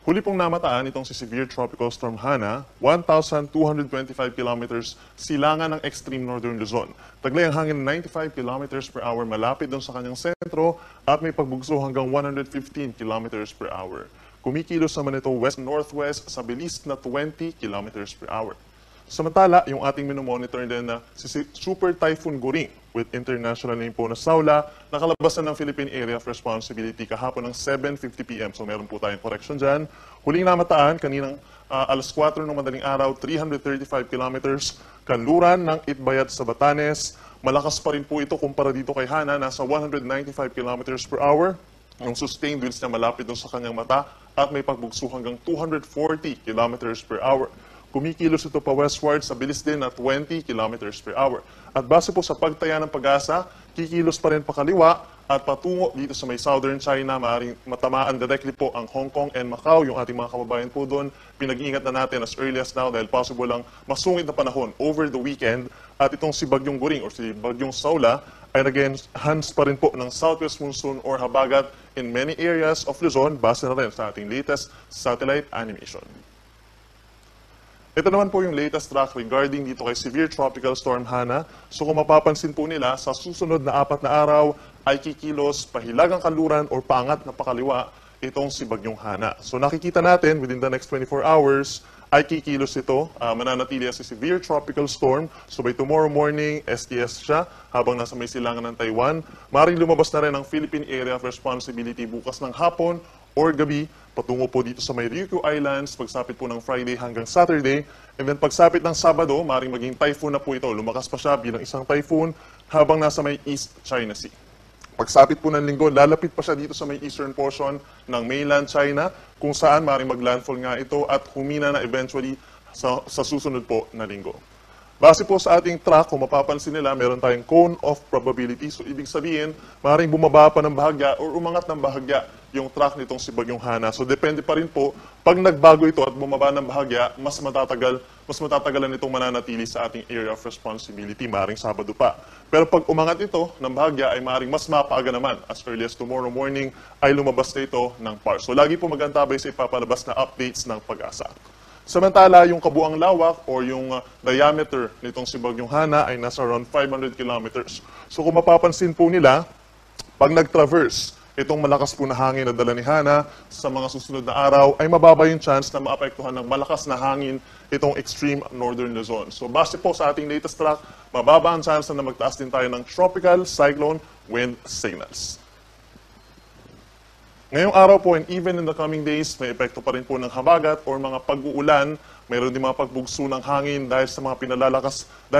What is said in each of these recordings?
Huli pong namataan itong si Severe Tropical Storm Hana, 1,225 kilometers silangan ng extreme northern Luzon. Taglay ang hangin 95 kilometers per hour malapit doon sa kanyang sentro at may pagbugso hanggang 115 kilometers per hour. Kumikilos naman ito west-northwest sa bilis na 20 kilometers per hour. Samantala, yung ating minomonitor din na si Super Typhoon Goring with international name po na Saula, nakalabas na ng Philippine Area of Responsibility kahapon ng 7:50 p.m. So meron po tayong correction dyan. Huling namataan, kaninang alas 4 ng madaling araw, 335 kilometers, kanluran ng Itbayat sa Batanes. Malakas pa rin po ito kumpara dito kay Hana, nasa 195 kilometers per hour. Yung sustained winds niya malapit doon sa kanyang mata at may pagbugso hanggang 240 kilometers per hour. Kumikilos ito pa westward sa bilis din na 20 kilometers per hour. At base po sa pagtaya ng pag-asa, kikilos pa rin pakaliwa at patungo dito sa may southern China, maaaring matamaan directly po ang Hong Kong and Macau, yung ating mga kababayan po doon. Pinag-iingat na natin as early as now dahil possible lang masungit na panahon over the weekend. At itong si Bagyong Goring or si Bagyong Saula ay nag-enhance pa rin po ng southwest monsoon or habagat in many areas of Luzon, base na rin sa ating latest satellite animation. Ito naman po yung latest track regarding dito kay Severe Tropical Storm Hana. So kung mapapansin po nila, sa susunod na 4 na araw ay kikilos pahilagang kanluran or paangat na pakaliwa itong si Bagyong Hana. So nakikita natin within the next 24 hours ay kikilos ito, mananatili si Severe Tropical Storm. So by tomorrow morning, STS siya habang nasa may silangan ng Taiwan. Maring lumabas na rin ang Philippine Area of Responsibility bukas ng hapon or gabi, patungo po dito sa may Ryukyu Islands, pagsapit po ng Friday hanggang Saturday. And then pagsapit ng Sabado, maring maging typhoon na po ito. Lumakas pa siya bilang isang typhoon habang nasa may East China Sea. Pagsapit po ng Linggo, lalapit pa siya dito sa may eastern portion ng mainland China, kung saan maring maglandfall nga ito at humina na eventually sa susunod po na Linggo. Base po sa ating track, kung mapapansin nila, meron tayong cone of probability. So, ibig sabihin, maaaring bumaba pa ng bahagya or umangat ng bahagya yung track nitong si Bagyong Hana. So, depende pa rin po, pag nagbago ito at bumaba ng bahagya, mas matatagalan itong mananatili sa ating area of responsibility, maaaring Sabado pa. Pero pag umangat ito ng bahagya, ay maaaring mas mapaaga naman. As early as tomorrow morning, ay lumabas na ito ng PAR. So, lagi po magantabay sa ipapalabas na updates ng pag-asa. Samantala, yung kabuang lawak o yung diameter nitong si Bagyong Hana ay nasa around 500 kilometers. So kung mapapansin po nila, pag nag-traverse itong malakas po na hangin na dala ni Hana sa mga susunod na araw, ay mababa yung chance na maapektuhan ng malakas na hangin itong extreme northern Luzon. So base po sa ating latest track, mababa ang chance na magtaas din tayo ng tropical cyclone wind signals. Ngayong araw po and even in the coming days, may epekto pa rin po ng habagat or mga pag-uulan. Mayroon din mga pagbugso ng hangin dahil sa mga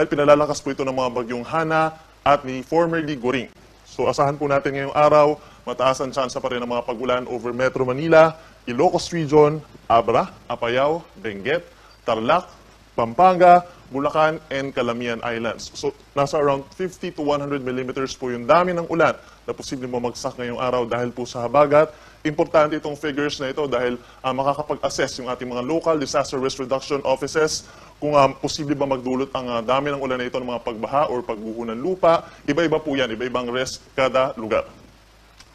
pinalalakas po ito ng mga bagyong Hana at ni formerly Goring. So asahan po natin ngayong araw, mataas ang tsansa pa rin ng mga pag-ulan over Metro Manila, Ilocos Region, Abra, Apayao, Benguet, Tarlac, Pampanga, Bulacan, and Calamian Islands. So, nasa around 50 to 100 millimeters po yung dami ng ulan na posibleng bumagsak ngayong araw dahil po sa habagat. Importante itong figures na ito dahil makakapag-assess yung ating mga local disaster risk reduction offices kung posible ba magdulot ang dami ng ulan na ito ng mga pagbaha or pagguho ng lupa. Iba-iba po yan, iba-ibang risk kada lugar.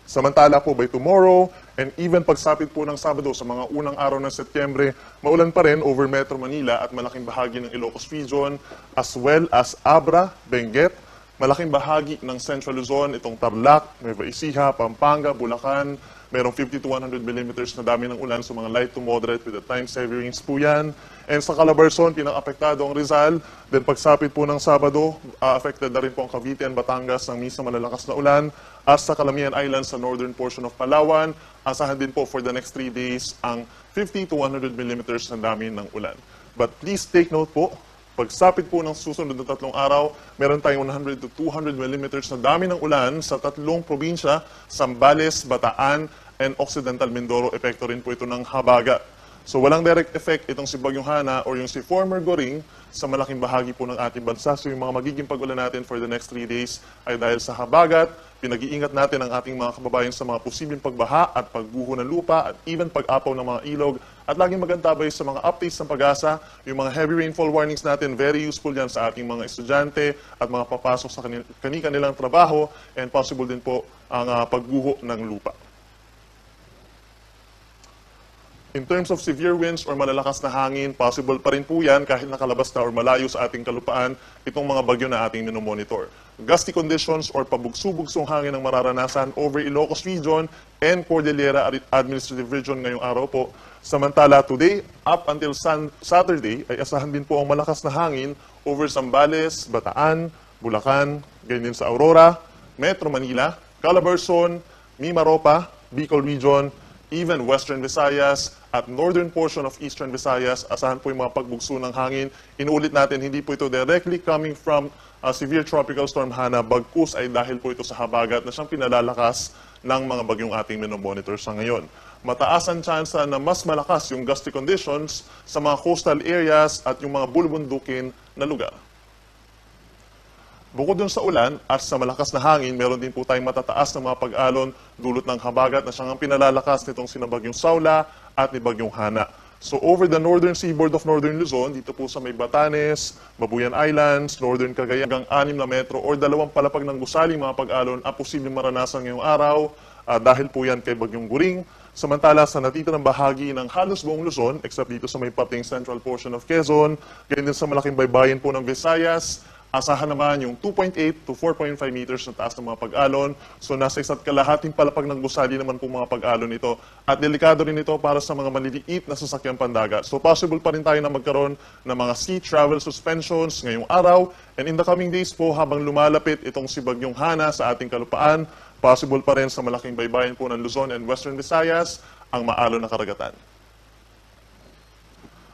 Samantala po by tomorrow and even pagsapit po ng Sabado sa mga unang araw ng Setyembre, maulan pa rin over Metro Manila at malaking bahagi ng Ilocos Region as well as Abra, Benguet, malaking bahagi ng Central Luzon, itong Tarlac, Nueva Ecija, Pampanga, Bulacan, merong 50 to 100 millimeters na dami ng ulan, so mga light to moderate with the times heavy rains po yan. And sa Calabarzon, pinang-apektado ang Rizal. Then pagsapit po ng Sabado, affected na rin po ang Cavite and Batangas ng minsan malalakas na ulan. As sa Calamian Islands sa northern portion of Palawan, asahan din po for the next 3 days ang 50 to 100 millimeters na dami ng ulan. But please take note po, pagsapit po ng susunod na 3 araw, meron tayong 100 to 200 millimeters na dami ng ulan sa 3 probinsya, Zambales, Bataan, and Occidental Mindoro. Epekto rin po ito ng habagat. So walang direct effect itong si Bagyong Hana or yung si former Goring sa malaking bahagi po ng ating bansa. So yung mga magiging pag-ulan natin for the next 3 days ay dahil sa habagat, pinag-iingat natin ang ating mga kababayan sa mga posibleng pagbaha at pagguho ng lupa at even pag-apaw ng mga ilog. At laging magantabay sa mga updates ng pag-asa, yung mga heavy rainfall warnings natin, very useful yan sa ating mga estudyante at mga papasok sa kanilang trabaho and possible din po ang pagguho ng lupa. In terms of severe winds or malalakas na hangin, possible pa rin po yan kahit nakalabas na or malayo sa ating kalupaan itong mga bagyo na ating minomonitor. Gusty conditions or pabugso-bugsong hangin ang mararanasan over Ilocos Region and Cordillera Administrative Region ngayong araw po. Samantala, today up until Saturday ay asahan din po ang malakas na hangin over Zambales, Bataan, Bulacan, ganyan din sa Aurora, Metro Manila, Calabarzon, Mimaropa, Bicol Region, even Western Visayas at northern portion of Eastern Visayas, asahan po yung mga pagbugso ng hangin. Inuulit natin, hindi po ito directly coming from severe tropical storm Hana, bagkus ay dahil po ito sa habagat na siyang pinalalakas ng mga bagyong ating minomonitor sa ngayon. Mataas ang tsansa na mas malakas yung gusty conditions sa mga coastal areas at yung mga bulubundukin na lugar. Bukod dun sa ulan at sa malakas na hangin, meron din po tayong matataas na mga pag-alon dulot ng habagat na siyang ang pinalalakas nitong sina Bagyong Saula at ni Bagyong Hana. So over the northern seaboard of northern Luzon, dito po sa may Batanes, Babuyan Islands, northern Cagayan, hanggang 6 na metro or 2 palapag ng gusaling mga pag-alon ang posibleng maranasan ngayong araw dahil po yan kay Bagyong Guring. Samantala sa natitirang bahagi ng halos buong Luzon, except dito sa may parting central portion of Quezon, ganyan din sa malaking baybayin po ng Visayas, asahan naman yung 2.8 to 4.5 meters na taas ng mga pag-alon. So nasa isa't kalahating palapag ng gusali naman po mga pag-alon ito. At delikado rin ito para sa mga maliliit na sasakyang pandagat. So possible pa rin tayo na magkaroon ng mga sea travel suspensions ngayong araw. And in the coming days po, habang lumalapit itong si Bagyong Hana sa ating kalupaan, possible pa rin sa malaking baybayin po ng Luzon and Western Visayas ang maalon na karagatan.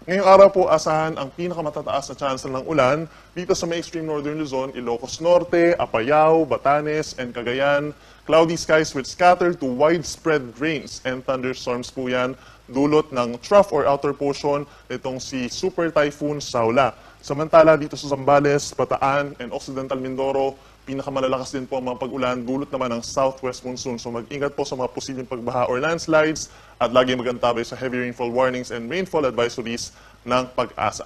Ngayong araw po, asahan ang pinakamatataas na chance ng ulan dito sa may extreme northern Luzon, Ilocos Norte, Apayao, Batanes, and Cagayan. Cloudy skies with scattered to widespread rains and thunderstorms po yan, dulot ng trough or outer portion nitong si Super Typhoon Saula. Samantala dito sa Zambales, Bataan, and Occidental Mindoro, pinakamalalakas din po ang mga pag-ulan, dulot naman ng southwest monsoon. So mag-ingat po sa mga posibleng pagbaha or landslides at lagi magantabay sa heavy rainfall warnings and rainfall advisories ng Pag-asa.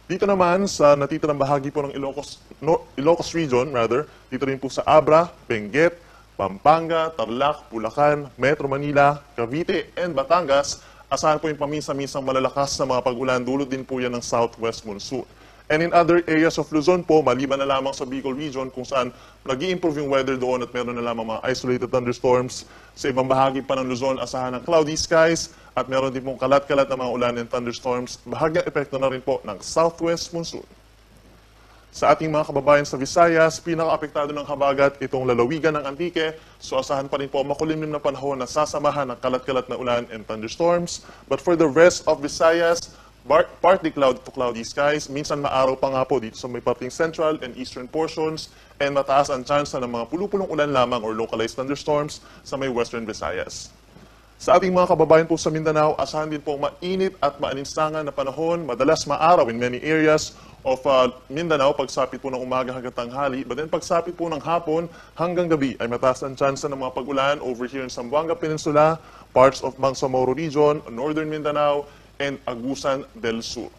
Dito naman sa natitirang bahagi po ng Ilocos Region, dito rin po sa Abra, Benguet, Pampanga, Tarlac, Bulacan, Metro Manila, Cavite, and Batangas, asahan po yung paminsan-minsang malalakas na mga pag-ulan, dulot din po yan ng southwest monsoon. And in other areas of Luzon po, maliban na lamang sa Bicol Region kung saan nag-i-improve yung weather doon at meron na lamang mga isolated thunderstorms. Sa ibang bahagi pa ng Luzon, asahan ng cloudy skies at meron din pong kalat-kalat na mga ulan and thunderstorms. Bahagyang epekto na rin po ng southwest monsoon. Sa ating mga kababayan sa Visayas, pinaka-apektado ng habagat itong lalawigan ng Antique. So asahan pa rin po makulimlim na panahon na sasamahan ng kalat-kalat na ulan and thunderstorms. But for the rest of Visayas, partly cloudy to cloudy skies. Minsan maaraw pa nga po dito sa may parting central and eastern portions. And mataas ang chance ng mga pulupulong ulan lamang or localized thunderstorms sa may western Visayas. Sa ating mga kababayan po sa Mindanao, asahan din po mainit at maaninsangan na panahon. Madalas maaraw in many areas of Mindanao, pagsapit po ng umaga hanggang tanghali. But then pagsapit po ng hapon hanggang gabi ay mataas ang chance ng mga pag-ulan over here in Zamboanga Peninsula, parts of Bangsamoro Region, Northern Mindanao, and Agusan del Sur.